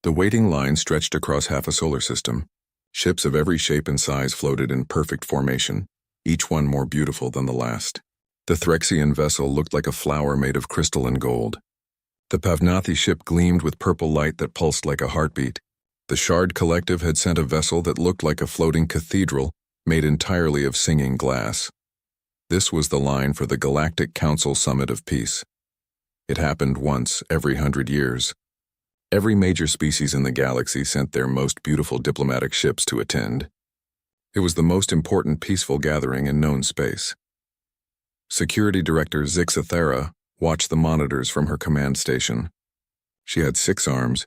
The waiting line stretched across half a solar system. Ships of every shape and size floated in perfect formation, each one more beautiful than the last. The Threxian vessel looked like a flower made of crystal and gold. The Pavnathi ship gleamed with purple light that pulsed like a heartbeat. The Shard Collective had sent a vessel that looked like a floating cathedral made entirely of singing glass. This was the line for the Galactic Council Summit of Peace. It happened once every 100 years. Every major species in the galaxy sent their most beautiful diplomatic ships to attend. It was the most important peaceful gathering in known space. Security Director Zixathera watched the monitors from her command station. She had 6 arms,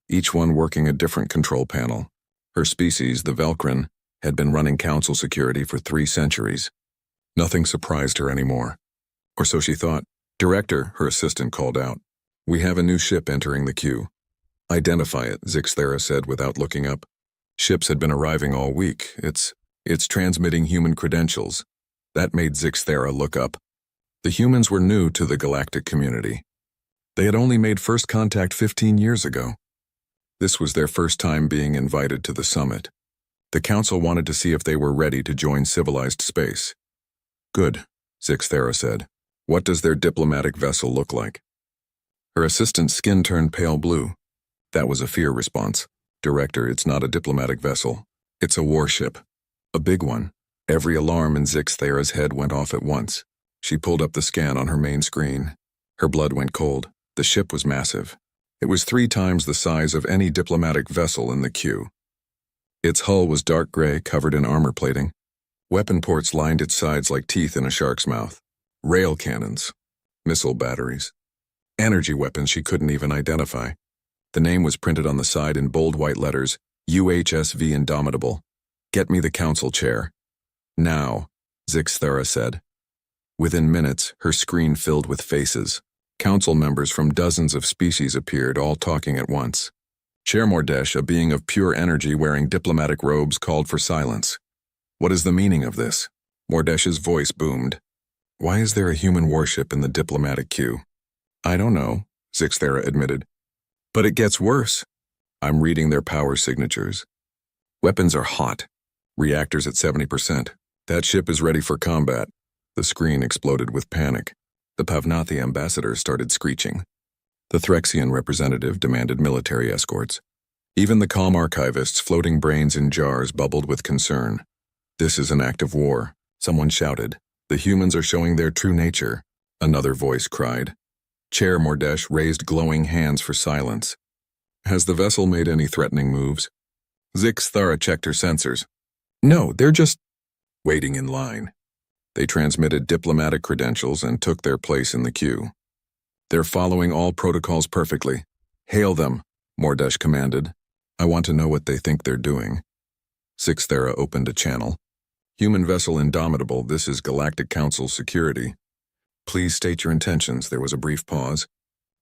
each one working a different control panel. Her species, the Velcrin, had been running council security for 3 centuries. Nothing surprised her anymore. Or so she thought. "Director," her assistant called out. "We have a new ship entering the queue." "Identify it," Zixathera said without looking up. Ships had been arriving all week. It's transmitting human credentials. That made Zixathera look up. The humans were new to the galactic community. They had only made first contact 15 years ago. This was their first time being invited to the summit. The council wanted to see if they were ready to join civilized space. "Good," Zixathera said. "What does their diplomatic vessel look like?" Her assistant's skin turned pale blue. That was a fear response. "Director, it's not a diplomatic vessel. It's a warship. A big one." Every alarm in Zixathera's head went off at once. She pulled up the scan on her main screen. Her blood went cold. The ship was massive. It was 3 times the size of any diplomatic vessel in the queue. Its hull was dark gray, covered in armor plating. Weapon ports lined its sides like teeth in a shark's mouth. Rail cannons. Missile batteries. Energy weapons she couldn't even identify. The name was printed on the side in bold white letters, UHSV Indomitable. "Get me the council chair." "Now," Zixathera said. Within minutes, her screen filled with faces. Council members from dozens of species appeared, all talking at once. Chair Mordesh, a being of pure energy wearing diplomatic robes, called for silence. "What is the meaning of this?" Mordesh's voice boomed. "Why is there a human warship in the diplomatic queue?" "I don't know," Zixathera admitted. "But it gets worse. I'm reading their power signatures. Weapons are hot. Reactors at 70%. That ship is ready for combat." The screen exploded with panic. The Pavnathi ambassador started screeching. The Threxian representative demanded military escorts. Even the calm archivist's floating brains in jars bubbled with concern. "This is an act of war," someone shouted. "The humans are showing their true nature," another voice cried. Chair Mordesh raised glowing hands for silence. "Has the vessel made any threatening moves?" Zixathera checked her sensors. "No, they're just waiting in line." They transmitted diplomatic credentials and took their place in the queue. "They're following all protocols perfectly. Hail them," Mordesh commanded. "I want to know what they think they're doing." Zixathera opened a channel. "Human vessel Indomitable, this is Galactic Council security. Please state your intentions." There was a brief pause.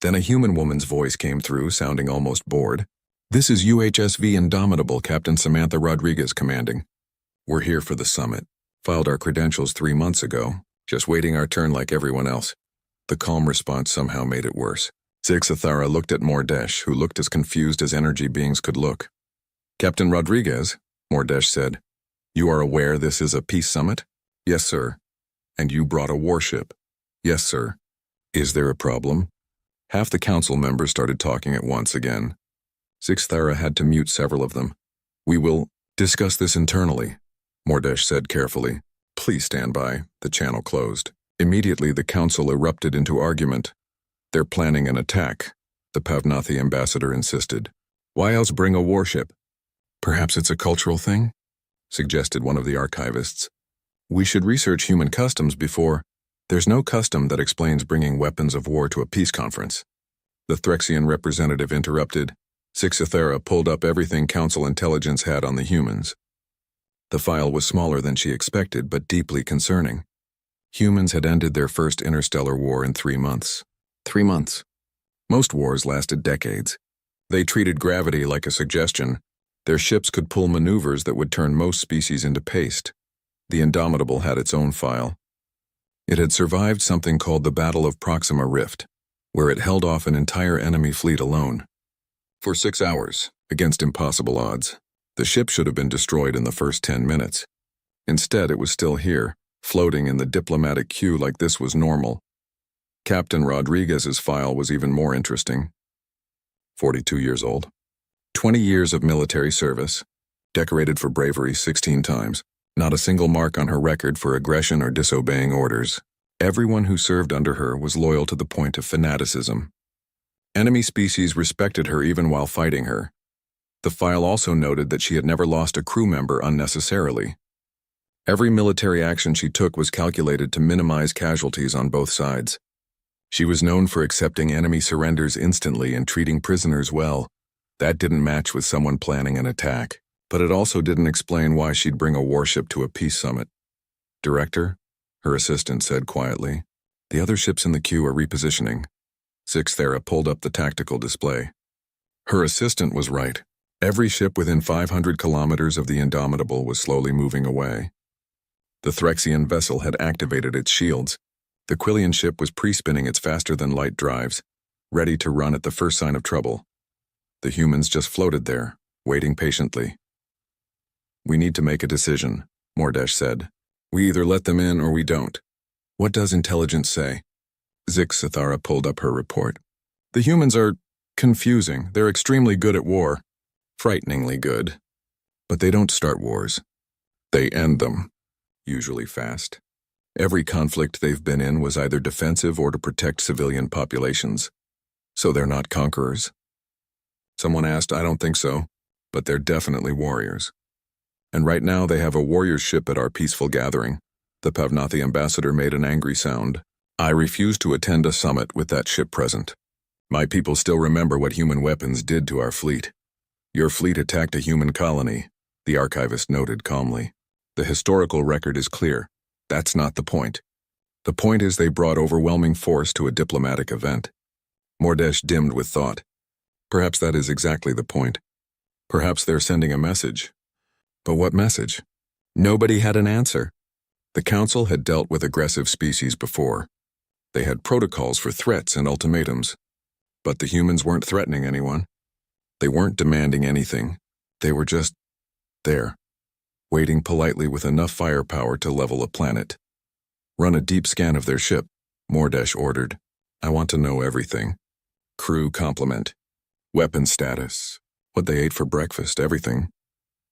Then a human woman's voice came through, sounding almost bored. "This is UHSV Indomitable, Captain Samantha Rodriguez commanding. We're here for the summit. Filed our credentials 3 months ago, just waiting our turn like everyone else." The calm response somehow made it worse. Zixathera looked at Mordesh, who looked as confused as energy beings could look. "Captain Rodriguez," Mordesh said, "you are aware this is a peace summit?" "Yes, sir." "And you brought a warship?" "Yes, sir." "Is there a problem?" Half the council members started talking at once again. Zixathera had to mute several of them. "We will discuss this internally," Mordesh said carefully. "Please stand by." The channel closed. Immediately, the council erupted into argument. "They're planning an attack," the Pavnathi ambassador insisted. "Why else bring a warship?" "Perhaps it's a cultural thing?" suggested one of the archivists. "We should research human customs before—" "There's no custom that explains bringing weapons of war to a peace conference," the Threxian representative interrupted. Zixathera pulled up everything council intelligence had on the humans. The file was smaller than she expected, but deeply concerning. Humans had ended their first interstellar war in 3 months. 3 months. Most wars lasted decades. They treated gravity like a suggestion. Their ships could pull maneuvers that would turn most species into paste. The Indomitable had its own file. It had survived something called the Battle of Proxima Rift, where it held off an entire enemy fleet alone. For 6 hours, against impossible odds. The ship should have been destroyed in the first 10 minutes. Instead, it was still here, floating in the diplomatic queue like this was normal. Captain Rodriguez's file was even more interesting. 42 years old. 20 years of military service. Decorated for bravery 16 times. Not a single mark on her record for aggression or disobeying orders. Everyone who served under her was loyal to the point of fanaticism. Enemy species respected her even while fighting her. The file also noted that she had never lost a crew member unnecessarily. Every military action she took was calculated to minimize casualties on both sides. She was known for accepting enemy surrenders instantly and treating prisoners well. That didn't match with someone planning an attack, but it also didn't explain why she'd bring a warship to a peace summit. Director, her assistant said quietly, the other ships in the queue are repositioning. Sixth Era pulled up the tactical display. Her assistant was right. Every ship within 500 kilometers of the Indomitable was slowly moving away. The Threxian vessel had activated its shields. The Quillian ship was pre-spinning its faster-than-light drives, ready to run at the first sign of trouble. The humans just floated there, waiting patiently. We need to make a decision, Mordesh said. We either let them in or we don't. What does intelligence say? Zixithara pulled up her report. The humans are confusing. They're extremely good at war. Frighteningly good. But they don't start wars. They end them. Usually fast. Every conflict they've been in was either defensive or to protect civilian populations. So they're not conquerors. Someone asked, I don't think so, but they're definitely warriors. And right now they have a warrior ship at our peaceful gathering. The Pavnathi ambassador made an angry sound. I refuse to attend a summit with that ship present. My people still remember what human weapons did to our fleet. Your fleet attacked a human colony, the archivist noted calmly. The historical record is clear. That's not the point. The point is they brought overwhelming force to a diplomatic event. Mordesh dimmed with thought. Perhaps that is exactly the point. Perhaps they're sending a message. But what message? Nobody had an answer. The Council had dealt with aggressive species before. They had protocols for threats and ultimatums. But the humans weren't threatening anyone. They weren't demanding anything. They were just there, waiting politely with enough firepower to level a planet. Run a deep scan of their ship, Mordesh ordered. I want to know everything. Crew complement. Weapon status. What they ate for breakfast, everything.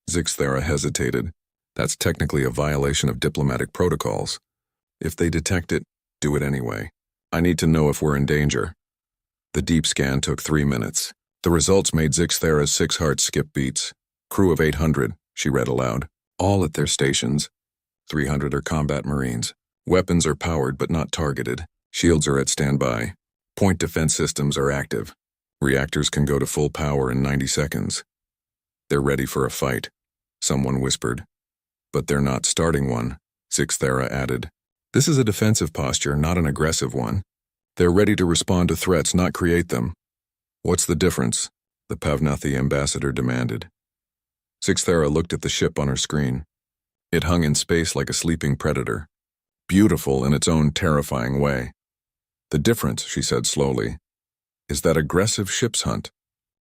Zixthera hesitated. That's technically a violation of diplomatic protocols. If they detect it, do it anyway. I need to know if we're in danger. The deep scan took 3 minutes. The results made Zixthera's 6 hearts skip beats. Crew of 800, she read aloud. All at their stations. 300 are combat marines. Weapons are powered but not targeted. Shields are at standby. Point defense systems are active. Reactors can go to full power in 90 seconds. They're ready for a fight, someone whispered. But they're not starting one, Zixthera added. This is a defensive posture, not an aggressive one. They're ready to respond to threats, not create them. What's the difference? The Pavnathi ambassador demanded. Zixthera looked at the ship on her screen. It hung in space like a sleeping predator. Beautiful in its own terrifying way. The difference, she said slowly, is that aggressive ships hunt.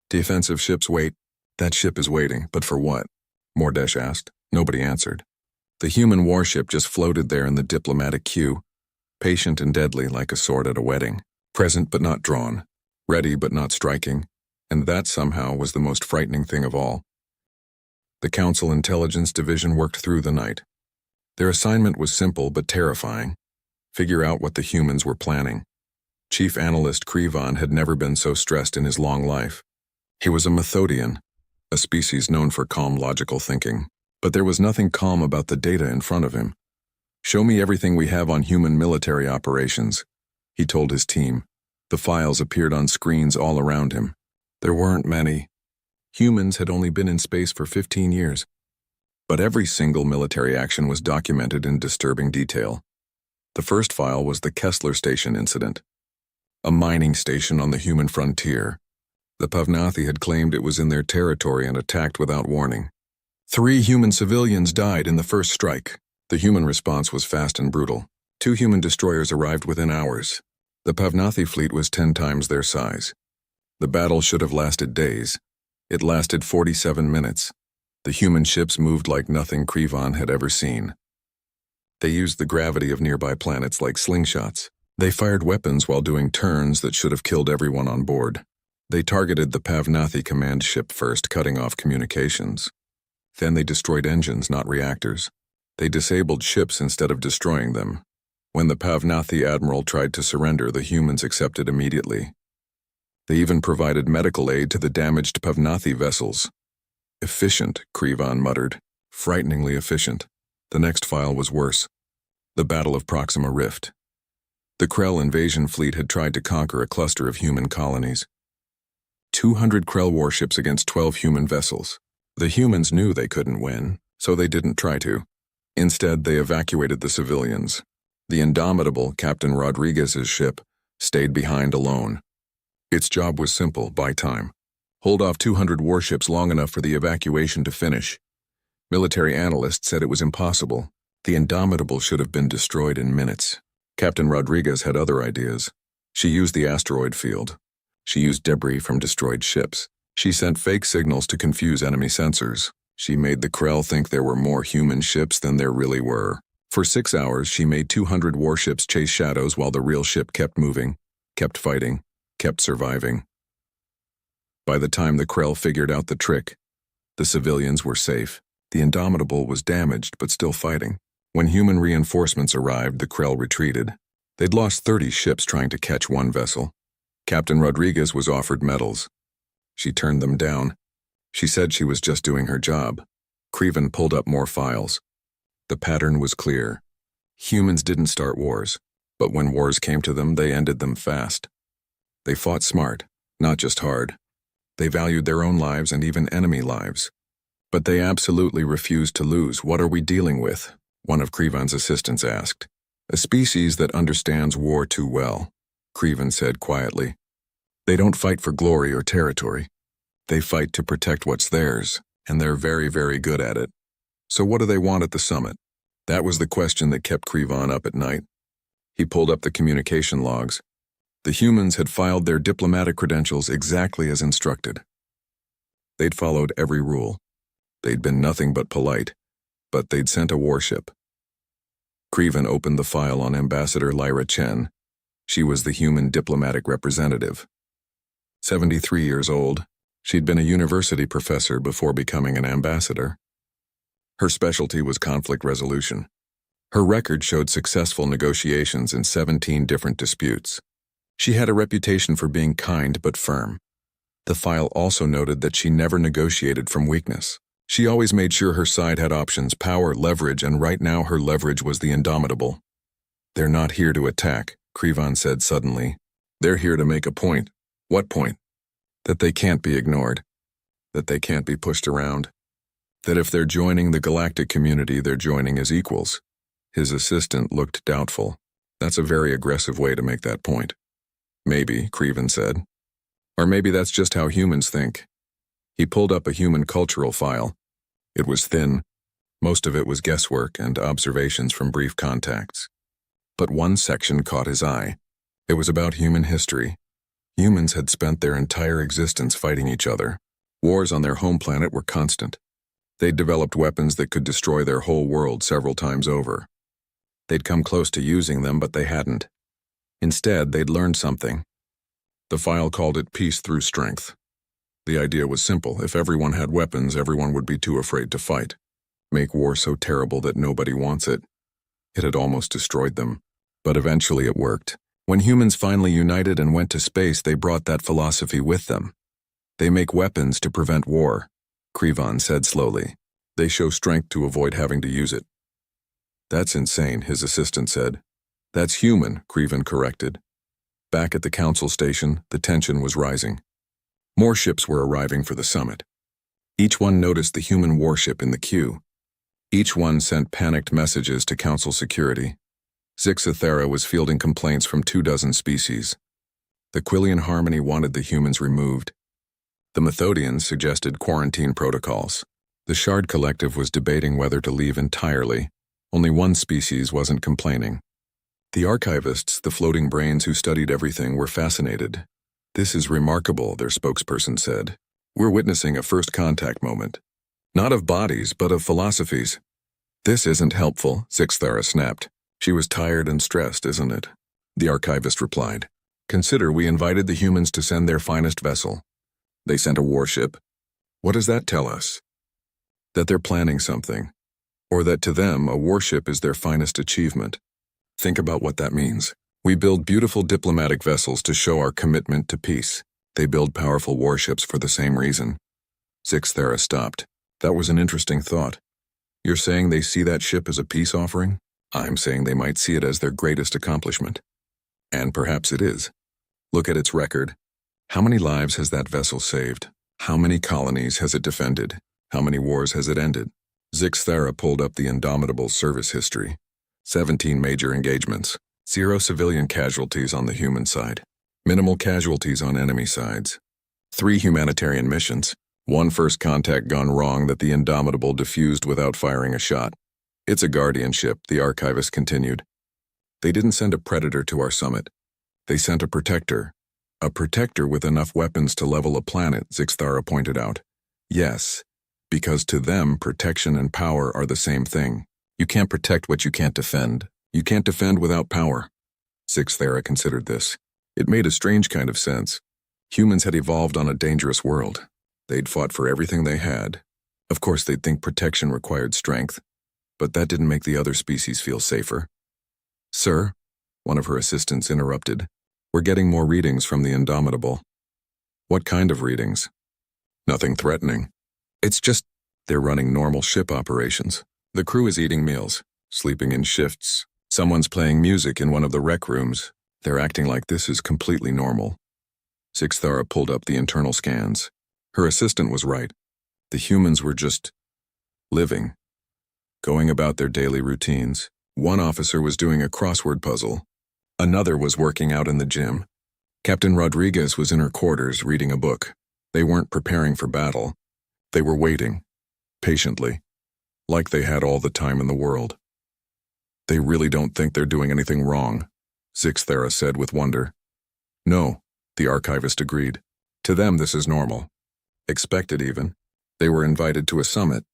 Defensive ships wait. That ship is waiting, but for what? Mordesh asked. Nobody answered. The human warship just floated there in the diplomatic queue, patient and deadly like a sword at a wedding, present but not drawn, ready but not striking, and that somehow was the most frightening thing of all. The Council Intelligence Division worked through the night. Their assignment was simple but terrifying. Figure out what the humans were planning. Chief Analyst Krivon had never been so stressed in his long life. He was a Methodian, a species known for calm logical thinking. But there was nothing calm about the data in front of him. Show me everything we have on human military operations, he told his team. The files appeared on screens all around him. There weren't many. Humans had only been in space for 15 years. But every single military action was documented in disturbing detail. The first file was the Kessler Station incident. A mining station on the human frontier. The Pavnathi had claimed it was in their territory and attacked without warning. 3 human civilians died in the first strike. The human response was fast and brutal. 2 human destroyers arrived within hours. The Pavnathi fleet was 10 times their size. The battle should have lasted days. It lasted 47 minutes. The human ships moved like nothing Krivon had ever seen. They used the gravity of nearby planets like slingshots. They fired weapons while doing turns that should have killed everyone on board. They targeted the Pavnathi command ship first, cutting off communications. Then they destroyed engines, not reactors. They disabled ships instead of destroying them. When the Pavnathi admiral tried to surrender, the humans accepted immediately. They even provided medical aid to the damaged Pavnathi vessels. Efficient, Krivon muttered. Frighteningly efficient. The next file was worse. The Battle of Proxima Rift. The Krell invasion fleet had tried to conquer a cluster of human colonies. 200 Krell warships against 12 human vessels. The humans knew they couldn't win, so they didn't try to. Instead, they evacuated the civilians. The indomitable Captain Rodriguez's ship stayed behind alone. Its job was simple: buy time. Hold off 200 warships long enough for the evacuation to finish. Military analysts said it was impossible. The Indomitable should have been destroyed in minutes. Captain Rodriguez had other ideas. She used the asteroid field. She used debris from destroyed ships. She sent fake signals to confuse enemy sensors. She made the Krell think there were more human ships than there really were. For 6 hours, she made 200 warships chase shadows while the real ship kept moving, kept fighting, kept surviving. By the time the Krell figured out the trick, the civilians were safe. The Indomitable was damaged but still fighting. When human reinforcements arrived, the Krell retreated. They'd lost 30 ships trying to catch one vessel. Captain Rodriguez was offered medals. She turned them down. She said she was just doing her job. Krivon pulled up more files. The pattern was clear. Humans didn't start wars, but when wars came to them, they ended them fast. They fought smart, not just hard. They valued their own lives and even enemy lives. But they absolutely refused to lose. What are we dealing with? One of Krivon's assistants asked. A species that understands war too well, Krivon said quietly. They don't fight for glory or territory. They fight to protect what's theirs, and they're very, very good at it. So what do they want at the summit? That was the question that kept Krivon up at night. He pulled up the communication logs. The humans had filed their diplomatic credentials exactly as instructed. They'd followed every rule. They'd been nothing but polite, but they'd sent a warship. Krivon opened the file on Ambassador Lyra Chen. She was the human diplomatic representative. 73 years old, she'd been a university professor before becoming an ambassador. Her specialty was conflict resolution. Her record showed successful negotiations in 17 different disputes. She had a reputation for being kind but firm. The file also noted that she never negotiated from weakness. She always made sure her side had options, power, leverage, and right now her leverage was the Indomitable. They're not here to attack, Krivon said suddenly. They're here to make a point. What point? That they can't be ignored. That they can't be pushed around. That if they're joining the galactic community, they're joining as equals. His assistant looked doubtful. That's a very aggressive way to make that point. Maybe, Krivon said. Or maybe that's just how humans think. He pulled up a human cultural file. It was thin. Most of it was guesswork and observations from brief contacts. But one section caught his eye. It was about human history. Humans had spent their entire existence fighting each other. Wars on their home planet were constant. They'd developed weapons that could destroy their whole world several times over. They'd come close to using them, but they hadn't. Instead, they'd learned something. The file called it peace through strength. The idea was simple. If everyone had weapons, everyone would be too afraid to fight. Make war so terrible that nobody wants it. It had almost destroyed them. But eventually it worked. When humans finally united and went to space, they brought that philosophy with them. They make weapons to prevent war, Krivon said slowly. They show strength to avoid having to use it. That's insane, his assistant said. That's human, Krivon corrected. Back at the council station, the tension was rising. More ships were arriving for the summit. Each one noticed the human warship in the queue. Each one sent panicked messages to council security. Zixathera was fielding complaints from 24 species. The Quillian Harmony wanted the humans removed. The Methodians suggested quarantine protocols. The Shard Collective was debating whether to leave entirely. Only one species wasn't complaining. The archivists, the floating brains who studied everything, were fascinated. This is remarkable, their spokesperson said. We're witnessing a first contact moment. Not of bodies, but of philosophies. This isn't helpful, Zixthara snapped. She was tired and stressed, isn't it? The archivist replied. Consider we invited the humans to send their finest vessel. They sent a warship. What does that tell us? That they're planning something. Or that to them, a warship is their finest achievement. Think about what that means. We build beautiful diplomatic vessels to show our commitment to peace. They build powerful warships for the same reason. Zixthara stopped. That was an interesting thought. You're saying they see that ship as a peace offering? I'm saying they might see it as their greatest accomplishment. And perhaps it is. Look at its record. How many lives has that vessel saved? How many colonies has it defended? How many wars has it ended? Zixthara pulled up the Indomitable service history. 17 major engagements. 0 civilian casualties on the human side. Minimal casualties on enemy sides. 3 humanitarian missions. 1 first contact gone wrong that the Indomitable diffused without firing a shot. It's a guardian ship, the archivist continued. They didn't send a predator to our summit. They sent a protector. A protector with enough weapons to level a planet, Zixthara pointed out. Yes, because to them, protection and power are the same thing. You can't protect what you can't defend. You can't defend without power. Zixthara considered this. It made a strange kind of sense. Humans had evolved on a dangerous world. They'd fought for everything they had. Of course, they'd think protection required strength, but that didn't make the other species feel safer. Sir, one of her assistants interrupted. We're getting more readings from the Indomitable. What kind of readings? Nothing threatening. It's just they're running normal ship operations. The crew is eating meals, sleeping in shifts. Someone's playing music in one of the rec rooms. They're acting like this is completely normal. Zixthara pulled up the internal scans. Her assistant was right. The humans were just living, going about their daily routines. One officer was doing a crossword puzzle. Another was working out in the gym. Captain Rodriguez was in her quarters reading a book. They weren't preparing for battle. They were waiting, patiently, like they had all the time in the world. They really don't think they're doing anything wrong, Zixthara said with wonder. No, the archivist agreed. To them this is normal. Expected even. They were invited to a summit.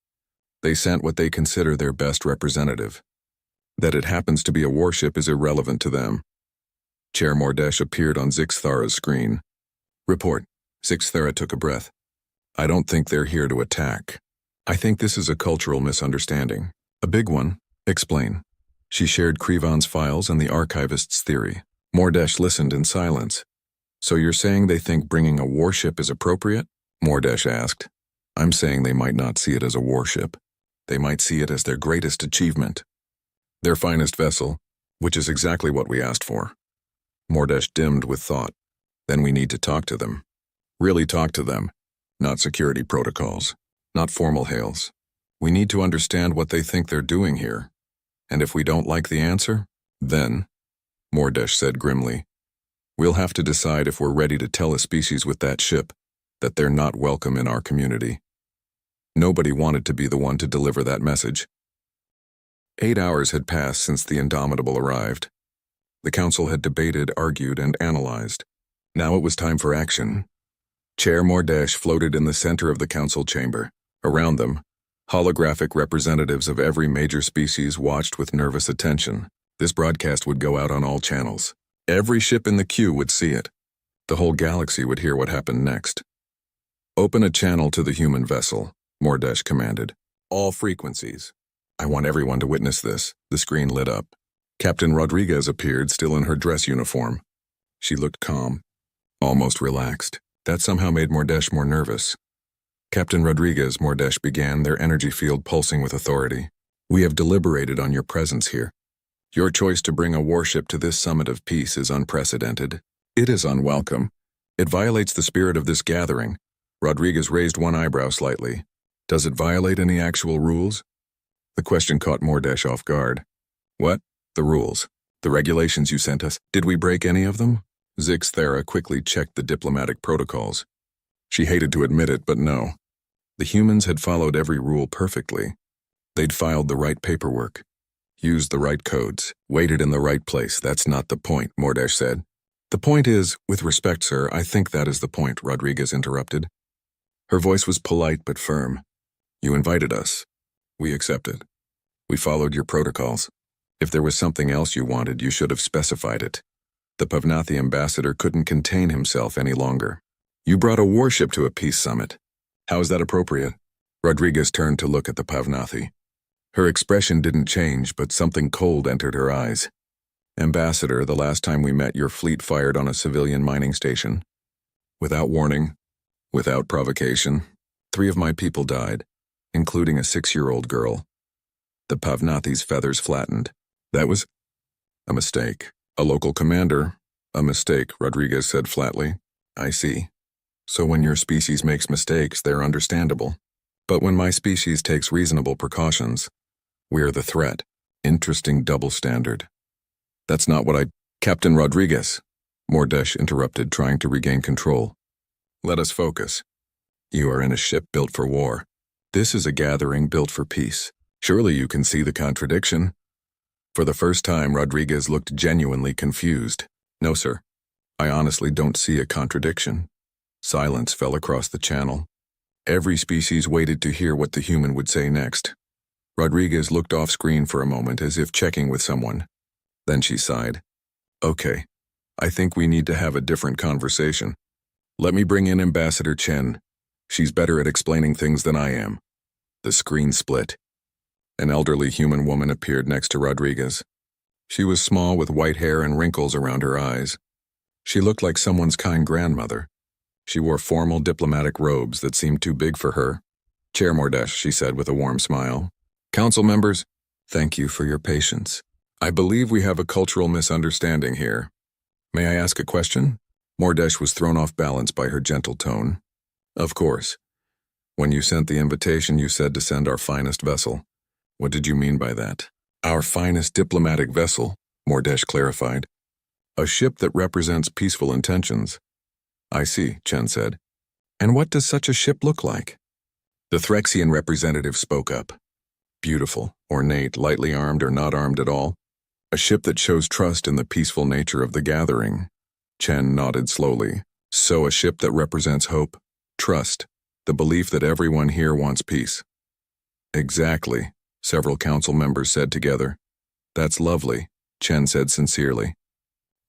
They sent what they consider their best representative. That it happens to be a warship is irrelevant to them. Chair Mordesh appeared on Zixthara's screen. Report. Zixthara took a breath. I don't think they're here to attack. I think this is a cultural misunderstanding. A big one. Explain. She shared Krivon's files and the archivist's theory. Mordesh listened in silence. So you're saying they think bringing a warship is appropriate? Mordesh asked. I'm saying they might not see it as a warship. They might see it as their greatest achievement. Their finest vessel, which is exactly what we asked for. Mordesh dimmed with thought. Then we need to talk to them. Really talk to them. Not security protocols. Not formal hails. We need to understand what they think they're doing here. And if we don't like the answer, then, Mordesh said grimly, we'll have to decide if we're ready to tell a species with that ship that they're not welcome in our community. Nobody wanted to be the one to deliver that message. 8 hours had passed since the Indomitable arrived. The council had debated, argued, and analyzed. Now it was time for action. Chair Mordesh floated in the center of the council chamber. Around them, holographic representatives of every major species watched with nervous attention. This broadcast would go out on all channels. Every ship in the queue would see it. The whole galaxy would hear what happened next. Open a channel to the human vessel, Mordesh commanded. All frequencies. I want everyone to witness this. The screen lit up. Captain Rodriguez appeared, still in her dress uniform. She looked calm, almost relaxed. That somehow made Mordesh more nervous. Captain Rodriguez, Mordesh began, their energy field pulsing with authority. We have deliberated on your presence here. Your choice to bring a warship to this summit of peace is unprecedented. It is unwelcome. It violates the spirit of this gathering. Rodriguez raised one eyebrow slightly. Does it violate any actual rules? The question caught Mordesh off guard. What? The rules. The regulations you sent us. Did we break any of them? Zixthara quickly checked the diplomatic protocols. She hated to admit it, but no. The humans had followed every rule perfectly. They'd filed the right paperwork, used the right codes, waited in the right place. That's not the point, Mordesh said. The point is, with respect, sir, I think that is the point, Rodriguez interrupted. Her voice was polite but firm. You invited us. We accepted. We followed your protocols. If there was something else you wanted, you should have specified it. The Pavnathi ambassador couldn't contain himself any longer. You brought a warship to a peace summit. How is that appropriate? Rodriguez turned to look at the Pavnathi. Her expression didn't change, but something cold entered her eyes. Ambassador, the last time we met, your fleet fired on a civilian mining station. Without warning, without provocation, 3 of my people died, including a 6-year-old girl. The Pavnathi's feathers flattened. That was a mistake. A local commander. A mistake, Rodriguez said flatly. I see. So when your species makes mistakes, they're understandable. But when my species takes reasonable precautions, we're the threat. Interesting double standard. That's not what Captain Rodriguez, Mordesh interrupted, trying to regain control. Let us focus. You are in a ship built for war. This is a gathering built for peace. Surely you can see the contradiction. For the first time, Rodriguez looked genuinely confused. No, sir. I honestly don't see a contradiction. Silence fell across the channel. Every species waited to hear what the human would say next. Rodriguez looked off-screen for a moment as if checking with someone. Then she sighed. Okay, I think we need to have a different conversation. Let me bring in Ambassador Chen. She's better at explaining things than I am. The screen split. An elderly human woman appeared next to Rodriguez. She was small with white hair and wrinkles around her eyes. She looked like someone's kind grandmother. She wore formal diplomatic robes that seemed too big for her. Chair Mordesh, she said with a warm smile. Council members, thank you for your patience. I believe we have a cultural misunderstanding here. May I ask a question? Mordesh was thrown off balance by her gentle tone. Of course. When you sent the invitation, you said to send our finest vessel. What did you mean by that? Our finest diplomatic vessel, Mordesh clarified. A ship that represents peaceful intentions. I see, Chen said. And what does such a ship look like? The Threxian representative spoke up. Beautiful, ornate, lightly armed or not armed at all. A ship that shows trust in the peaceful nature of the gathering. Chen nodded slowly. So a ship that represents hope, trust, the belief that everyone here wants peace. Exactly, several council members said together. That's lovely, Chen said sincerely.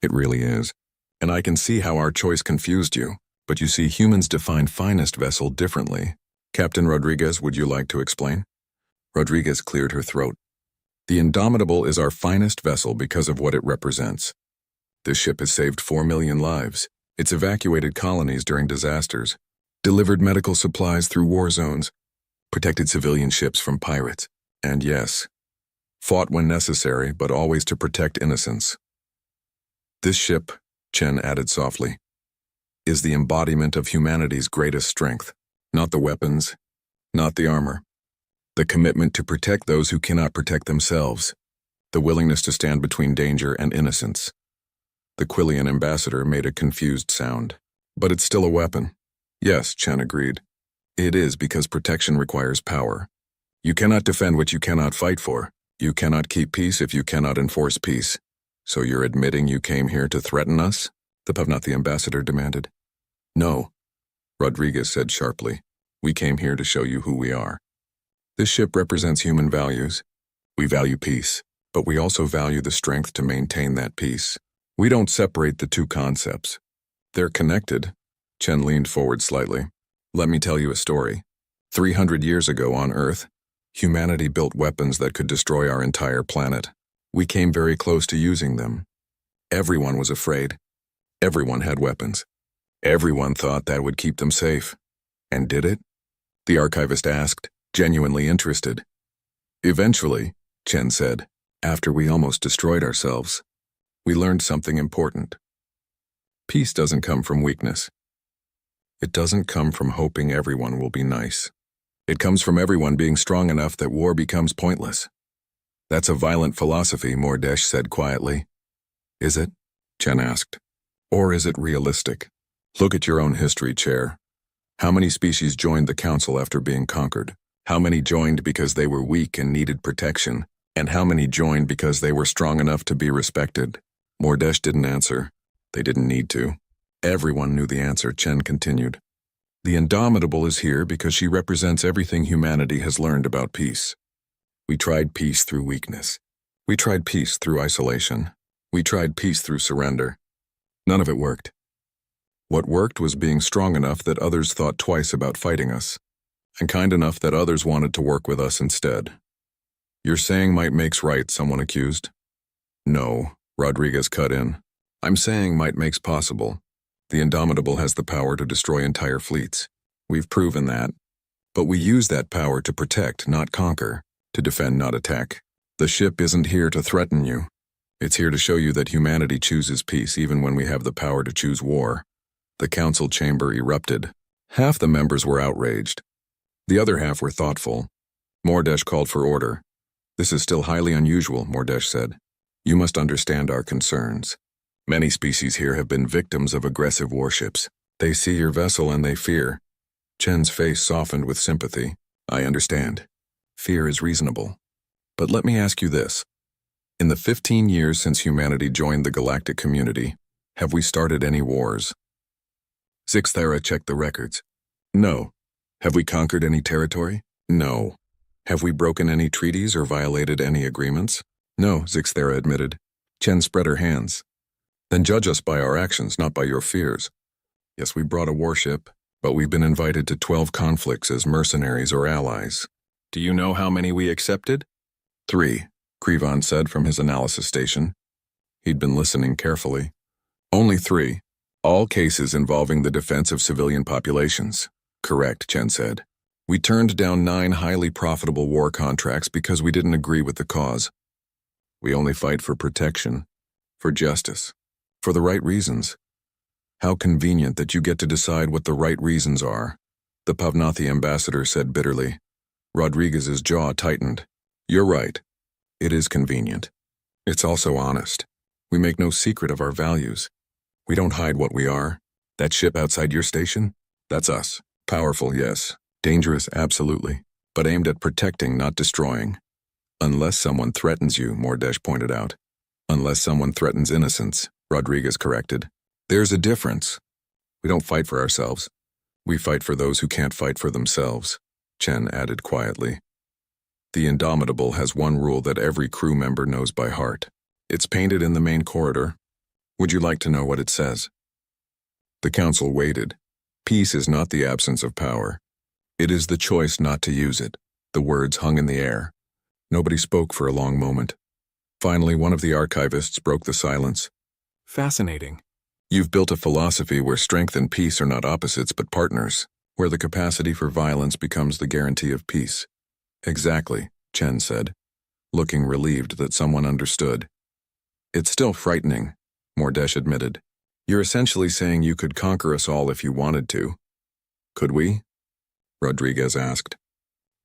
It really is. And I can see how our choice confused you, but you see humans define finest vessel differently. Captain Rodriguez, would you like to explain? Rodriguez cleared her throat. The Indomitable is our finest vessel because of what it represents. This ship has saved 4 million lives. It's evacuated colonies during disasters, delivered medical supplies through war zones, protected civilian ships from pirates, and yes, fought when necessary, but always to protect innocence. This ship, Chen added softly, is the embodiment of humanity's greatest strength, not the weapons, not the armor. The commitment to protect those who cannot protect themselves, the willingness to stand between danger and innocence. The Quillian ambassador made a confused sound. But it's still a weapon. Yes, Chen agreed. It is because protection requires power. You cannot defend what you cannot fight for. You cannot keep peace if you cannot enforce peace. So you're admitting you came here to threaten us? The Pavnathi ambassador demanded. No, Rodriguez said sharply. We came here to show you who we are. This ship represents human values. We value peace, but we also value the strength to maintain that peace. We don't separate the two concepts. They're connected. Chen leaned forward slightly. Let me tell you a story. 300 years ago on Earth, humanity built weapons that could destroy our entire planet. We came very close to using them. Everyone was afraid. Everyone had weapons. Everyone thought that would keep them safe. And did it? The archivist asked, genuinely interested. Eventually, Chen said, after we almost destroyed ourselves, we learned something important. Peace doesn't come from weakness. It doesn't come from hoping everyone will be nice. It comes from everyone being strong enough that war becomes pointless. That's a violent philosophy, Mordesh said quietly. Is it? Chen asked. Or is it realistic? Look at your own history, Chair. How many species joined the Council after being conquered? How many joined because they were weak and needed protection? And how many joined because they were strong enough to be respected? Mordesh didn't answer. They didn't need to. Everyone knew the answer, Chen continued. The Indomitable is here because she represents everything humanity has learned about peace. We tried peace through weakness. We tried peace through isolation. We tried peace through surrender. None of it worked. What worked was being strong enough that others thought twice about fighting us, and kind enough that others wanted to work with us instead. You're saying might makes right, someone accused. No, Rodriguez cut in. I'm saying might makes possible. The Indomitable has the power to destroy entire fleets. We've proven that. But we use that power to protect, not conquer, to defend, not attack. The ship isn't here to threaten you. It's here to show you that humanity chooses peace even when we have the power to choose war. The council chamber erupted. Half the members were outraged. The other half were thoughtful. Mordesh called for order. This is still highly unusual, Mordesh said. You must understand our concerns. Many species here have been victims of aggressive warships. They see your vessel and they fear. Chen's face softened with sympathy. I understand. Fear is reasonable. But let me ask you this. In the 15 years since humanity joined the galactic community, have we started any wars? Zixthera checked the records. No. Have we conquered any territory? No. Have we broken any treaties or violated any agreements? No, Zixthera admitted. Chen spread her hands. Then judge us by our actions, not by your fears. Yes, we brought a warship, but we've been invited to 12 conflicts as mercenaries or allies. Do you know how many we accepted? 3, Krivan said from his analysis station. He'd been listening carefully. Only 3. All cases involving the defense of civilian populations. Correct, Chen said. We turned down 9 highly profitable war contracts because we didn't agree with the cause. We only fight for protection, for justice, for the right reasons. How convenient that you get to decide what the right reasons are, the Pavnathi ambassador said bitterly. Rodriguez's jaw tightened. You're right. It is convenient. It's also honest. We make no secret of our values. We don't hide what we are. That ship outside your station? That's us. Powerful, yes. Dangerous, absolutely. But aimed at protecting, not destroying. Unless someone threatens you, Mordesh pointed out. Unless someone threatens innocence, Rodriguez corrected. There's a difference. We don't fight for ourselves. We fight for those who can't fight for themselves, Chen added quietly. The Indomitable has one rule that every crew member knows by heart. It's painted in the main corridor. Would you like to know what it says? The council waited. Peace is not the absence of power. It is the choice not to use it. The words hung in the air. Nobody spoke for a long moment. Finally, one of the archivists broke the silence. Fascinating. You've built a philosophy where strength and peace are not opposites but partners, where the capacity for violence becomes the guarantee of peace. Exactly, Chen said, looking relieved that someone understood. It's still frightening, Mordesh admitted. You're essentially saying you could conquer us all if you wanted to. Could we? Rodriguez asked.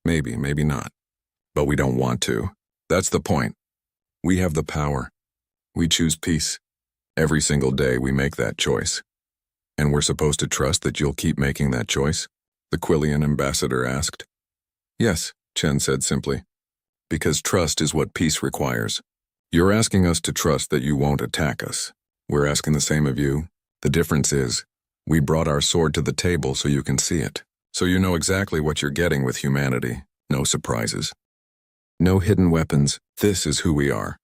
Maybe, maybe not. But we don't want to. That's the point. We have the power. We choose peace. Every single day we make that choice. And we're supposed to trust that you'll keep making that choice? The Quillian ambassador asked. Yes, Chen said simply. Because trust is what peace requires. You're asking us to trust that you won't attack us. We're asking the same of you. The difference is, we brought our sword to the table so you can see it. So you know exactly what you're getting with humanity. No surprises. No hidden weapons. This is who we are.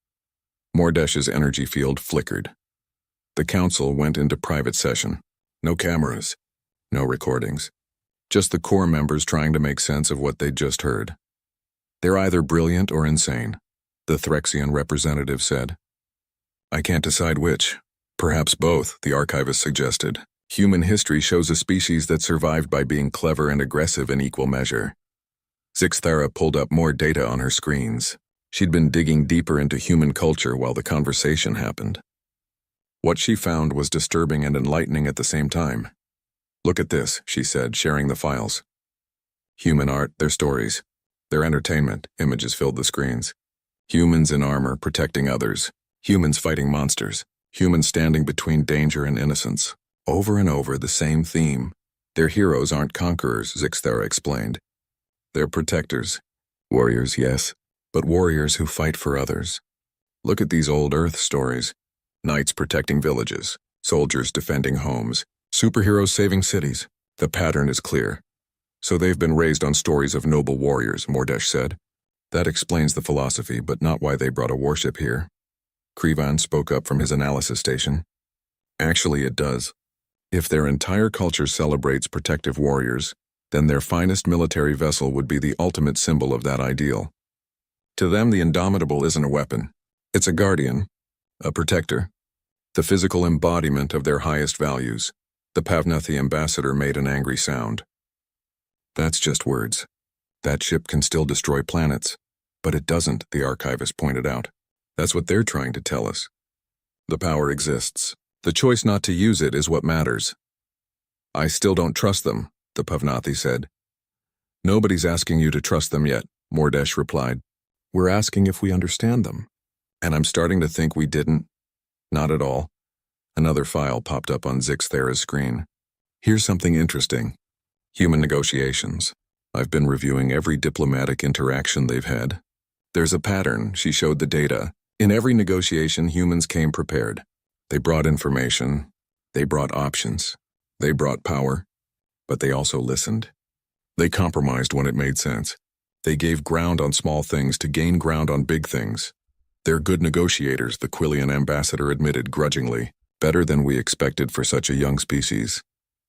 Mordesh's energy field flickered. The council went into private session. No cameras. No recordings. Just the core members trying to make sense of what they'd just heard. They're either brilliant or insane, the Threxian representative said. I can't decide which. Perhaps both, the archivist suggested. Human history shows a species that survived by being clever and aggressive in equal measure. Zixthera pulled up more data on her screens. She'd been digging deeper into human culture while the conversation happened. What she found was disturbing and enlightening at the same time. Look at this, she said, sharing the files. Human art, their stories. Their entertainment, images filled the screens. Humans in armor protecting others. Humans fighting monsters. Humans standing between danger and innocence. Over and over, the same theme. Their heroes aren't conquerors, Zixthera explained. They're protectors. Warriors, yes, but warriors who fight for others. Look at these old Earth stories. Knights protecting villages. Soldiers defending homes, superheroes saving cities. The pattern is clear. So they've been raised on stories of noble warriors, Mordesh said. That explains the philosophy, but not why they brought a warship here. Krivan spoke up from his analysis station. Actually, it does. If their entire culture celebrates protective warriors, then their finest military vessel would be the ultimate symbol of that ideal. To them, the indomitable isn't a weapon. It's a guardian, a protector, the physical embodiment of their highest values. The Pavnathi ambassador made an angry sound. That's just words. That ship can still destroy planets. But it doesn't, the archivist pointed out. That's what they're trying to tell us. The power exists. The choice not to use it is what matters. I still don't trust them, the Pavnathi said. Nobody's asking you to trust them yet, Mordesh replied. We're asking if we understand them. And I'm starting to think we didn't. Not at all. Another file popped up on Zixthera's screen. Here's something interesting. Human negotiations. I've been reviewing every diplomatic interaction they've had. There's a pattern, she showed the data. In every negotiation, humans came prepared. They brought information. They brought options. They brought power. But they also listened. They compromised when it made sense. They gave ground on small things to gain ground on big things. They're good negotiators, the Quillian ambassador admitted grudgingly. Better than we expected for such a young species.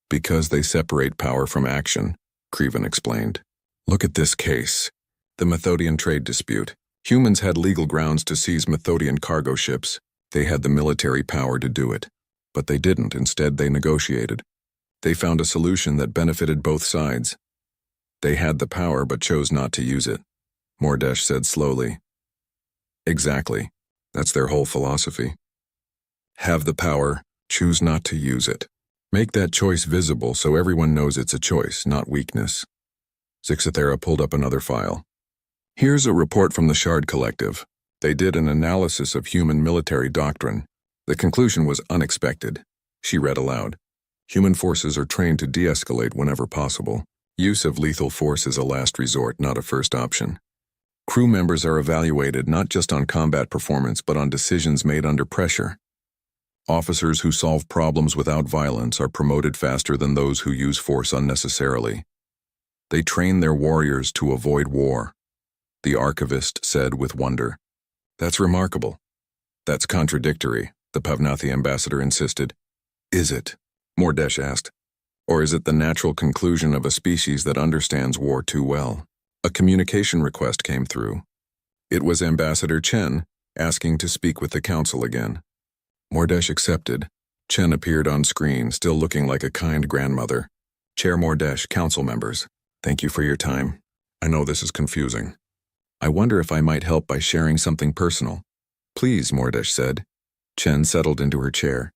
Because they separate power from action, Krivan explained. Look at this case. The Methodian trade dispute. Humans had legal grounds to seize Methodian cargo ships. They had the military power to do it. But they didn't. Instead, they negotiated. They found a solution that benefited both sides. They had the power but chose not to use it, Mordesh said slowly. Exactly. That's their whole philosophy. Have the power, choose not to use it. Make that choice visible so everyone knows it's a choice, not weakness. Zixthera pulled up another file. Here's a report from the Shard Collective. They did an analysis of human military doctrine. The conclusion was unexpected. She read aloud. Human forces are trained to de-escalate whenever possible. Use of lethal force is a last resort, not a first option. Crew members are evaluated not just on combat performance but on decisions made under pressure. Officers who solve problems without violence are promoted faster than those who use force unnecessarily. They train their warriors to avoid war, the archivist said with wonder. That's remarkable. That's contradictory, the Pavnathi ambassador insisted. Is it? Mordesh asked. Or is it the natural conclusion of a species that understands war too well? A communication request came through. It was Ambassador Chen asking to speak with the council again. Mordesh accepted. Chen appeared on screen, still looking like a kind grandmother. Chair Mordesh, council members, thank you for your time. I know this is confusing. I wonder if I might help by sharing something personal. Please, Mordesh said. Chen settled into her chair.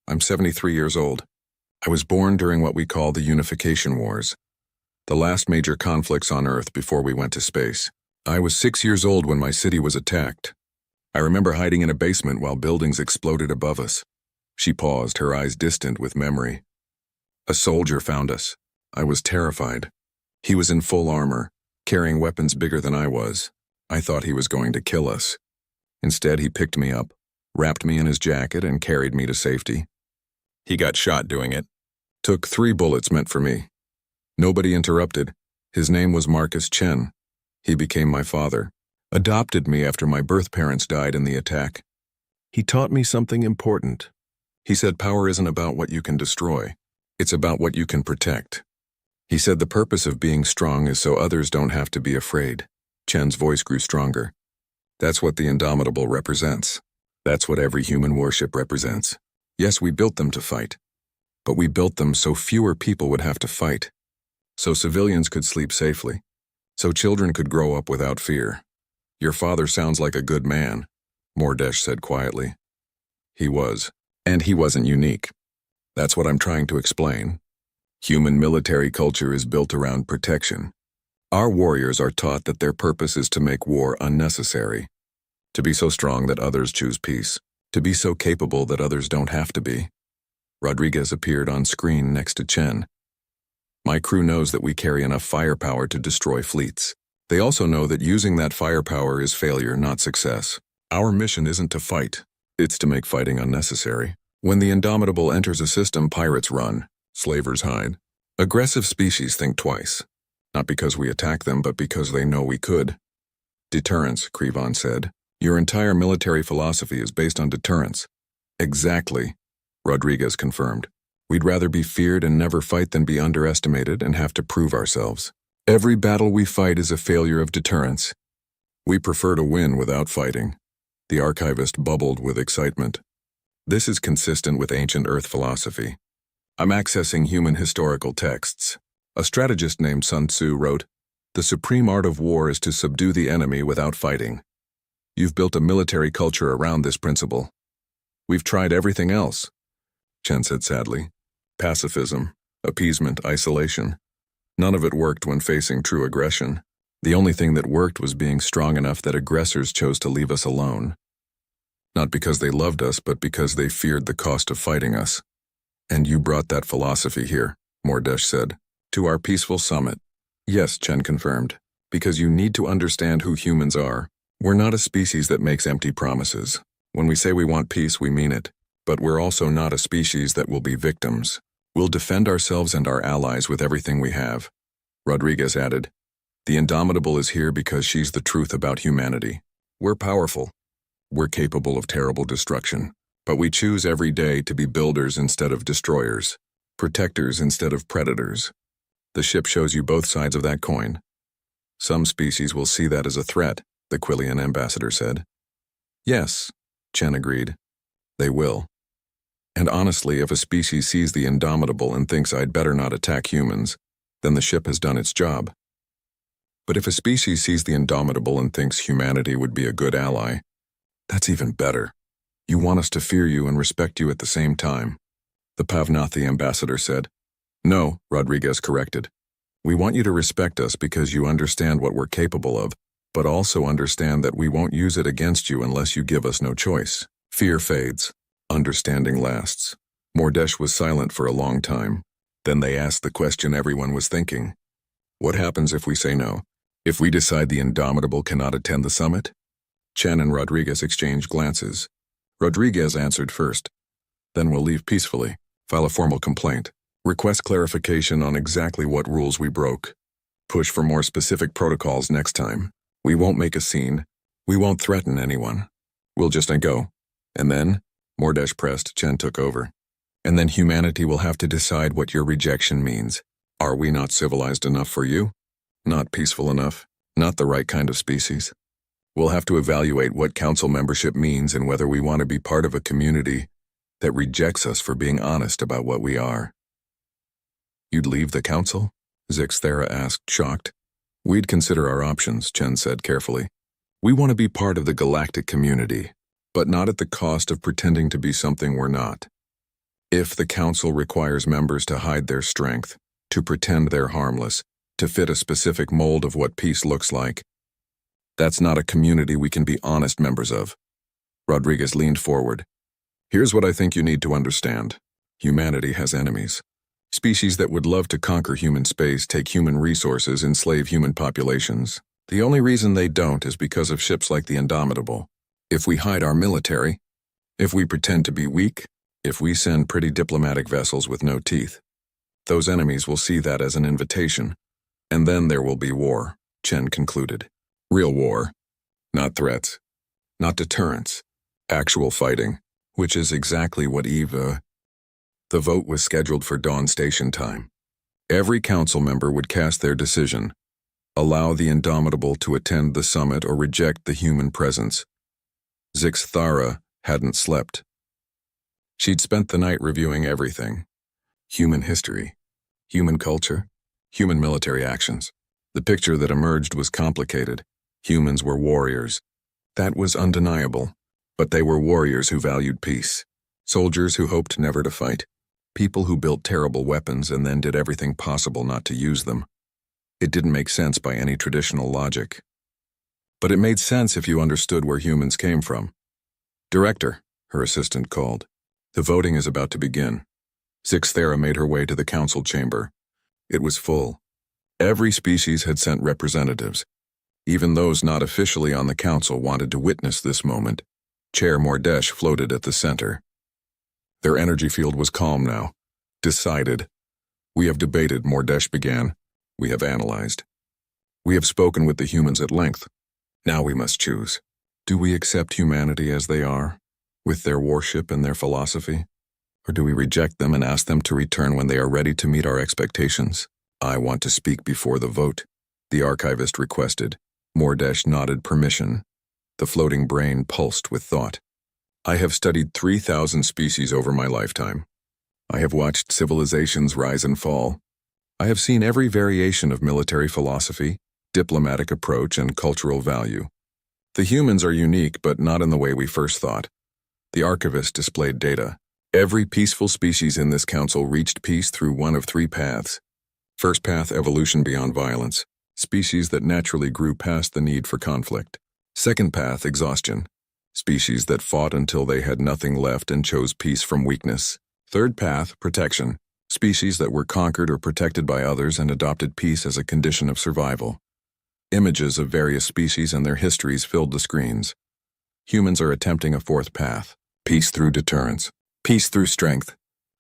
I'm 73 years old. I was born during what we call the Unification Wars, the last major conflicts on Earth before we went to space. I was 6 years old when my city was attacked. I remember hiding in a basement while buildings exploded above us. She paused, her eyes distant with memory. A soldier found us. I was terrified. He was in full armor, carrying weapons bigger than I was. I thought he was going to kill us. Instead, he picked me up, wrapped me in his jacket, and carried me to safety. He got shot doing it. Took 3 bullets meant for me. Nobody interrupted. His name was Marcus Chen. He became my father. Adopted me after my birth parents died in the attack. He taught me something important. He said power isn't about what you can destroy. It's about what you can protect. He said the purpose of being strong is so others don't have to be afraid. Chen's voice grew stronger. That's what the Indomitable represents. That's what every human warship represents. Yes, we built them to fight. But we built them so fewer people would have to fight. So civilians could sleep safely. So children could grow up without fear. Your father sounds like a good man, Mordesh said quietly. He was. And he wasn't unique. That's what I'm trying to explain. Human military culture is built around protection. Our warriors are taught that their purpose is to make war unnecessary, to be so strong that others choose peace, to be so capable that others don't have to be. Rodriguez appeared on screen next to Chen. My crew knows that we carry enough firepower to destroy fleets. They also know that using that firepower is failure, not success. Our mission isn't to fight. It's to make fighting unnecessary. When the Indomitable enters a system, pirates run, slavers hide. Aggressive species think twice, not because we attack them, but because they know we could. Deterrence, Krivon said. Your entire military philosophy is based on deterrence. Exactly, Rodriguez confirmed. We'd rather be feared and never fight than be underestimated and have to prove ourselves. Every battle we fight is a failure of deterrence. We prefer to win without fighting. The archivist bubbled with excitement. This is consistent with ancient Earth philosophy. I'm accessing human historical texts. A strategist named Sun Tzu wrote, "The supreme art of war is to subdue the enemy without fighting." You've built a military culture around this principle. We've tried everything else, Chen said sadly. Pacifism, appeasement, isolation. None of it worked when facing true aggression. The only thing that worked was being strong enough that aggressors chose to leave us alone. Not because they loved us, but because they feared the cost of fighting us. And you brought that philosophy here, Mordesh said, to our peaceful summit. Yes, Chen confirmed, because you need to understand who humans are. We're not a species that makes empty promises. When we say we want peace, we mean it. But we're also not a species that will be victims. We'll defend ourselves and our allies with everything we have. Rodriguez added, the Indomitable is here because she's the truth about humanity. We're powerful. We're capable of terrible destruction. But we choose every day to be builders instead of destroyers, protectors instead of predators. The ship shows you both sides of that coin. Some species will see that as a threat, the Quillian ambassador said. Yes, Chen agreed. They will. And honestly, if a species sees the Indomitable and thinks I'd better not attack humans, then the ship has done its job. But if a species sees the Indomitable and thinks humanity would be a good ally, that's even better. You want us to fear you and respect you at the same time, the Pavnathi ambassador said. No, Rodriguez corrected. We want you to respect us because you understand what we're capable of, but also understand that we won't use it against you unless you give us no choice. Fear fades. Understanding lasts. Mordesh was silent for a long time. Then they asked the question everyone was thinking. What happens if we say no? If we decide the Indomitable cannot attend the summit? Chen and Rodriguez exchanged glances. Rodriguez answered first. Then we'll leave peacefully, file a formal complaint, request clarification on exactly what rules we broke, push for more specific protocols next time. We won't make a scene. We won't threaten anyone. We'll just go. And then, Mordesh pressed, Chen took over. And then humanity will have to decide what your rejection means. Are we not civilized enough for you? Not peaceful enough? Not the right kind of species? We'll have to evaluate what council membership means and whether we want to be part of a community that rejects us for being honest about what we are. You'd leave the council? Zixthera asked, shocked. We'd consider our options, Chen said carefully. We want to be part of the galactic community, but not at the cost of pretending to be something we're not. If the council requires members to hide their strength, to pretend they're harmless, to fit a specific mold of what peace looks like, that's not a community we can be honest members of. Rodriguez leaned forward. Here's what I think you need to understand. Humanity has enemies. Species that would love to conquer human space, take human resources, enslave human populations. The only reason they don't is because of ships like the Indomitable. If we hide our military, if we pretend to be weak, if we send pretty diplomatic vessels with no teeth, those enemies will see that as an invitation. And then there will be war, Chen concluded. Real war. Not threats. Not deterrence. Actual fighting, which is exactly what Eva... The vote was scheduled for dawn station time. Every council member would cast their decision, allow the Indomitable to attend the summit or reject the human presence. Zixthara hadn't slept. She'd spent the night reviewing everything. Human history, human culture, human military actions. The picture that emerged was complicated. Humans were warriors. That was undeniable. But they were warriors who valued peace. Soldiers who hoped never to fight. People who built terrible weapons and then did everything possible not to use them. It didn't make sense by any traditional logic. But it made sense if you understood where humans came from. Director, her assistant called. The voting is about to begin. Zixthera made her way to the council chamber. It was full. Every species had sent representatives. Even those not officially on the council wanted to witness this moment. Chair Mordesh floated at the center. Their energy field was calm now. Decided. We have debated, Mordesh began. We have analyzed. We have spoken with the humans at length. Now we must choose. Do we accept humanity as they are, with their warship and their philosophy? Or do we reject them and ask them to return when they are ready to meet our expectations? I want to speak before the vote, the archivist requested. Mordesh nodded permission. The floating brain pulsed with thought. I have studied 3,000 species over my lifetime. I have watched civilizations rise and fall. I have seen every variation of military philosophy, diplomatic approach, and cultural value. The humans are unique, but not in the way we first thought. The archivist displayed data. Every peaceful species in this council reached peace through one of three paths. First path, evolution beyond violence. Species that naturally grew past the need for conflict. Second path, exhaustion. Species that fought until they had nothing left and chose peace from weakness. Third path, protection. Species that were conquered or protected by others and adopted peace as a condition of survival. Images of various species and their histories filled the screens. Humans are attempting a fourth path. Peace through deterrence. Peace through strength.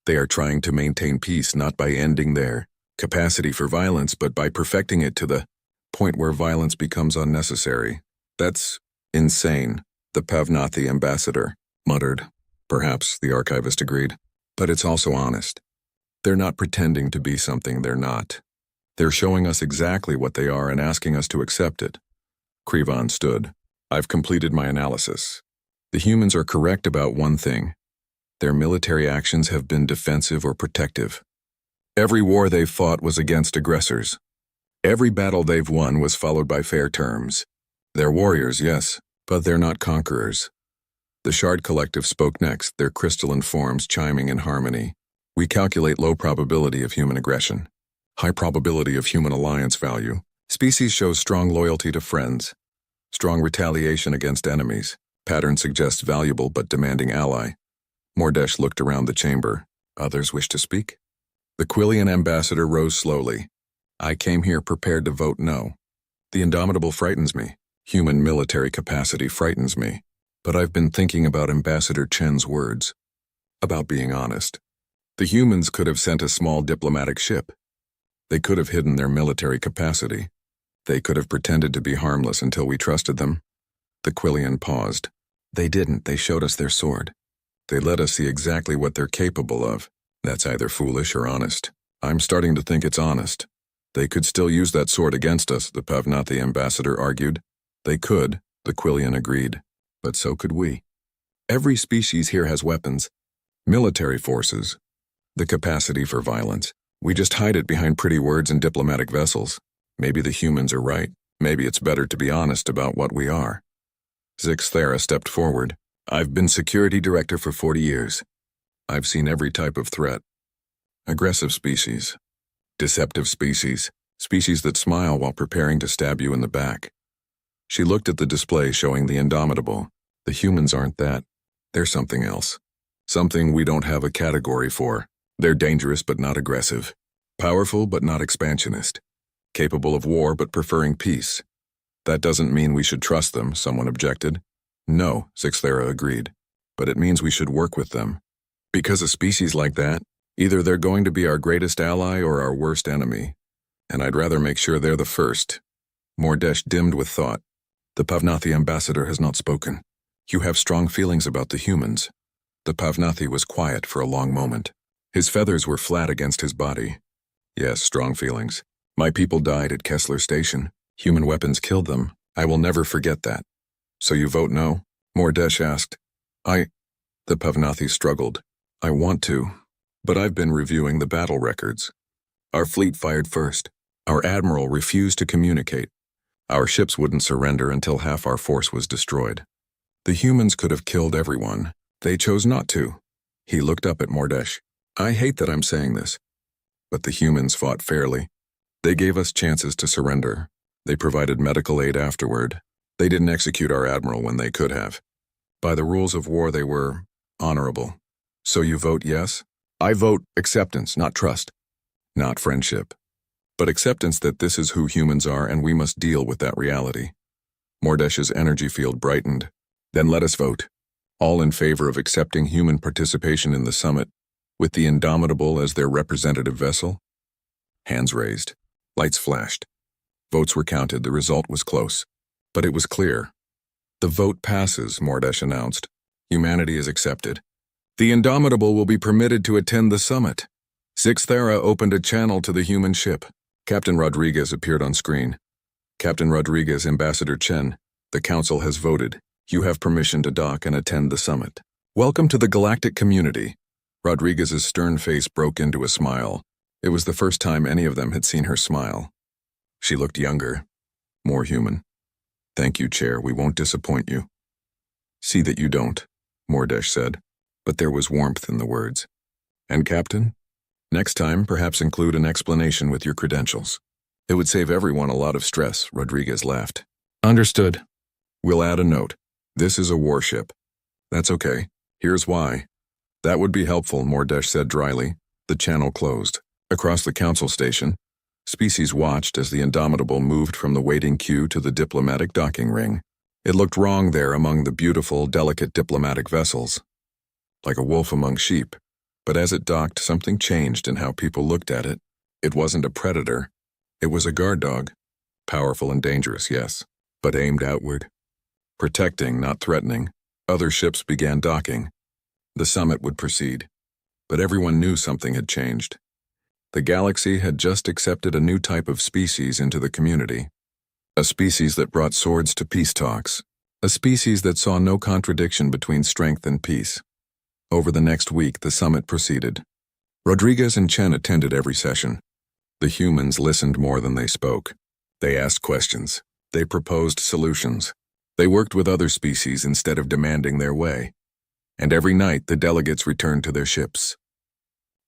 They are trying to maintain peace not by ending their capacity for violence, but by perfecting it to the point where violence becomes unnecessary. That's insane, the Pavnathi ambassador muttered. Perhaps, the archivist agreed. But it's also honest. They're not pretending to be something they're not. They're showing us exactly what they are and asking us to accept it. Krivan stood. I've completed my analysis. The humans are correct about one thing. Their military actions have been defensive or protective. Every war they've fought was against aggressors. Every battle they've won was followed by fair terms. They're warriors, yes, but they're not conquerors. The Shard Collective spoke next, their crystalline forms chiming in harmony. We calculate low probability of human aggression. High probability of human alliance value. Species shows strong loyalty to friends. Strong retaliation against enemies. Pattern suggests valuable but demanding ally. Mordesh looked around the chamber. Others wish to speak? The Quillian ambassador rose slowly. I came here prepared to vote no. The indomitable frightens me. Human military capacity frightens me. But I've been thinking about Ambassador Chen's words. About being honest. The humans could have sent a small diplomatic ship. They could have hidden their military capacity. They could have pretended to be harmless until we trusted them. The Quillian paused. They didn't. They showed us their sword. They let us see exactly what they're capable of. That's either foolish or honest. I'm starting to think it's honest. They could still use that sword against us, the Pavnathi ambassador argued. They could, the Quillian agreed. But so could we. Every species here has weapons. Military forces. The capacity for violence. We just hide it behind pretty words and diplomatic vessels. Maybe the humans are right. Maybe it's better to be honest about what we are. Zixthera stepped forward. I've been security director for 40 years. I've seen every type of threat. Aggressive species. Deceptive species. Species that smile while preparing to stab you in the back. She looked at the display showing the indomitable. The humans aren't that. They're something else. Something we don't have a category for. They're dangerous but not aggressive. Powerful but not expansionist. Capable of war but preferring peace. That doesn't mean we should trust them, someone objected. No, Zixthera agreed. But it means we should work with them. Because a species like that, either they're going to be our greatest ally or our worst enemy. And I'd rather make sure they're the first. Mordesh dimmed with thought. The Pavnathi ambassador has not spoken. You have strong feelings about the humans. The Pavnathi was quiet for a long moment. His feathers were flat against his body. Yes, strong feelings. My people died at Kessler Station. Human weapons killed them. I will never forget that. So you vote no? Mordesh asked. The Pavnathi struggled. I want to, but I've been reviewing the battle records. Our fleet fired first. Our admiral refused to communicate. Our ships wouldn't surrender until half our force was destroyed. The humans could have killed everyone. They chose not to. He looked up at Mordesh. I hate that I'm saying this, but the humans fought fairly. They gave us chances to surrender. They provided medical aid afterward. They didn't execute our admiral when they could have. By the rules of war, they were honorable. So you vote yes? I vote acceptance, not trust. Not friendship. But acceptance that this is who humans are and we must deal with that reality. Mordesh's energy field brightened. Then let us vote. all in favor of accepting human participation in the summit, with the Indomitable as their representative vessel? Hands raised. Lights flashed. Votes were counted. The result was close. But it was clear. The vote passes, Mordesh announced. Humanity is accepted. The Indomitable will be permitted to attend the summit. Sixth Era opened a channel to the human ship. Captain Rodriguez appeared on screen. Captain Rodriguez, Ambassador Chen, the Council has voted. You have permission to dock and attend the summit. Welcome to the galactic community. Rodriguez's stern face broke into a smile. It was the first time any of them had seen her smile. She looked younger, more human. Thank you, Chair, we won't disappoint you. See that you don't, Mordesh said, but there was warmth in the words. And Captain? Next time, perhaps include an explanation with your credentials. It would save everyone a lot of stress, Rodriguez laughed. Understood. We'll add a note. This is a warship. That's okay. Here's why. That would be helpful, Mordesh said dryly. The channel closed. Across the council station, Species watched as the Indomitable moved from the waiting queue to the diplomatic docking ring. It looked wrong there among the beautiful, delicate diplomatic vessels. Like a wolf among sheep. But as it docked, something changed in how people looked at it. It wasn't a predator. It was a guard dog. Powerful and dangerous, yes, but aimed outward. Protecting, not threatening. Other ships began docking. The summit would proceed. But everyone knew something had changed. The galaxy had just accepted a new type of species into the community. A species that brought swords to peace talks. A species that saw no contradiction between strength and peace. Over the next week, the summit proceeded. Rodriguez and Chen attended every session. The humans listened more than they spoke. They asked questions. They proposed solutions. They worked with other species instead of demanding their way. And every night, the delegates returned to their ships.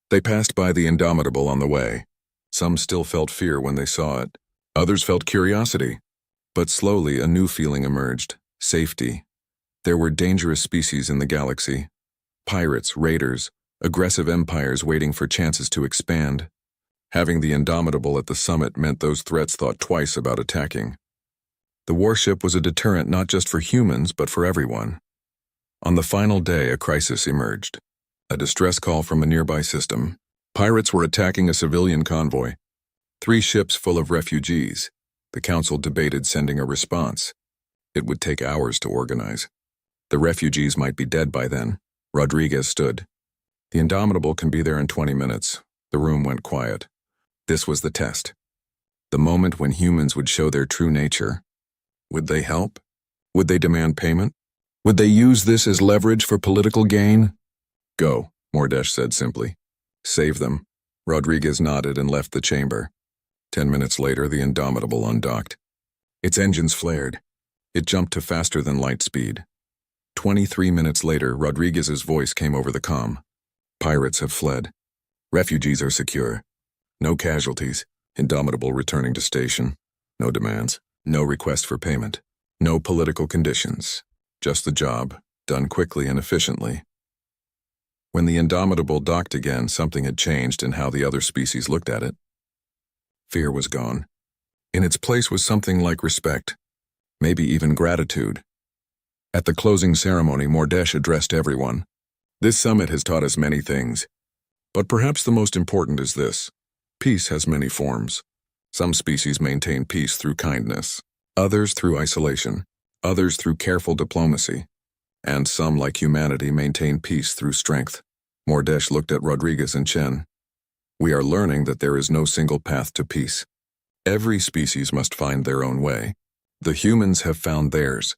They passed by the Indomitable on the way. Some still felt fear when they saw it. Others felt curiosity. But slowly, a new feeling emerged. Safety. There were dangerous species in the galaxy. Pirates, raiders, aggressive empires waiting for chances to expand. Having the Indomitable at the summit meant those threats thought twice about attacking. The warship was a deterrent not just for humans, but for everyone. On the final day, a crisis emerged. A distress call from a nearby system. Pirates were attacking a civilian convoy. 3 ships full of refugees. The council debated sending a response. It would take hours to organize. The refugees might be dead by then. Rodriguez stood. The Indomitable can be there in 20 minutes. The room went quiet. This was the test. The moment when humans would show their true nature. Would they help? Would they demand payment? Would they use this as leverage for political gain? Go, Mordesh said simply. Save them. Rodriguez nodded and left the chamber. 10 minutes later, the Indomitable undocked. Its engines flared. It jumped to faster than light speed. 23 minutes later, Rodriguez's voice came over the comm. Pirates have fled. Refugees are secure. No casualties. Indomitable returning to station. No demands. No request for payment. No political conditions. Just the job, done quickly and efficiently. When the Indomitable docked again, something had changed in how the other species looked at it. Fear was gone. In its place was something like respect, maybe even gratitude. At the closing ceremony, Mordesh addressed everyone. This summit has taught us many things, but perhaps the most important is this. Peace has many forms. Some species maintain peace through kindness, others through isolation, others through careful diplomacy, and some, like humanity, maintain peace through strength. Mordesh looked at Rodriguez and Chen. We are learning that there is no single path to peace. Every species must find their own way. The humans have found theirs.